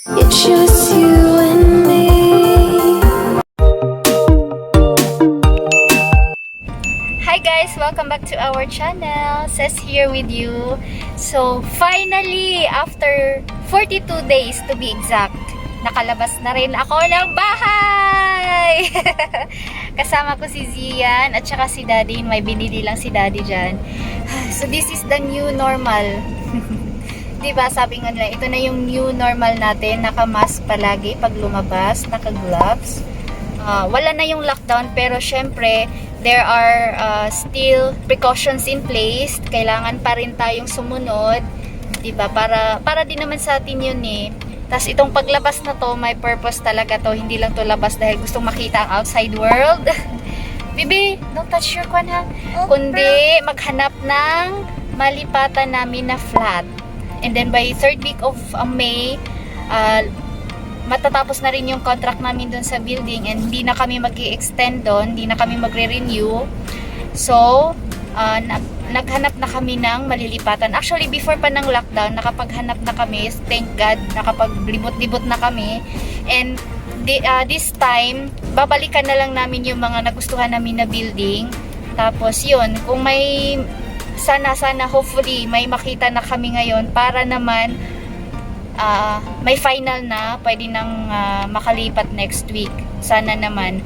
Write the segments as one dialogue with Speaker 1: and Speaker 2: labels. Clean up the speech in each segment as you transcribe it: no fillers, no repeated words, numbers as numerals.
Speaker 1: It's just you and me.
Speaker 2: Hi guys! Welcome back to our channel. Ses here with you. So, finally, after 42 days to be exact, nakalabas na rin ako ng bahay! Kasama ko si Zian at saka si Daddy. May binili lang si Daddy dyan. So, this is the new normal. Diba, sabi nga nila, ito na yung new normal natin. Naka-mask palagi pag lumabas, naka-gloves. Wala na yung lockdown, pero syempre, there are still precautions in place. Kailangan pa rin tayong sumunod. Diba, para din naman sa atin yun eh. Tapos itong paglabas na to, may purpose talaga to. Hindi lang to labas dahil gustong makita ang outside world. Bibi, don't touch your kwan ha. Kundi maghanap ng malipatan namin na flat. And then by 3rd week of May, matatapos na rin yung contract namin dun sa building and hindi na kami mag-i-extend dun, hindi na kami magre-renew. So, naghanap na kami ng malilipatan. Actually, before pa ng lockdown, nakapaghanap na kami. Thank God, nakapaglibot-libot na kami. And this time, babalikan na lang namin yung mga nagustuhan namin na building. Tapos yun, kung may sana hopefully may makita na kami ngayon para naman may final na, pwede nang makalipat next week. Sana naman.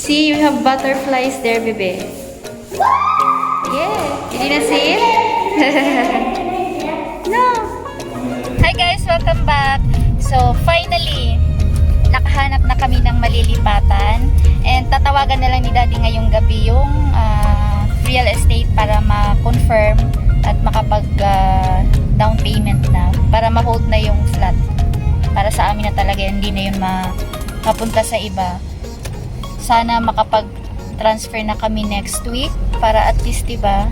Speaker 2: See, you have butterflies there, bebe. Yeah. Did you not see it? No. Hi guys, welcome back. So, finally, nakahanap na kami ng malilipatan. And tatawagan na lang ni Daddy ngayong gabi yung real estate para ma-confirm at makapag down payment na. Para ma-hold na yung flat. Para sa amin na talaga, hindi na yun mapunta sa iba. Sana makapag-transfer na kami next week para at least, diba,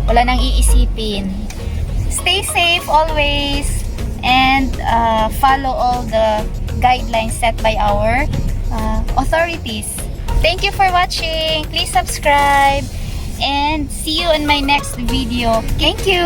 Speaker 2: wala nang iisipin. Stay safe always and follow all the guidelines set by our authorities. Thank you for watching. Please subscribe and see you in my next video. Thank you!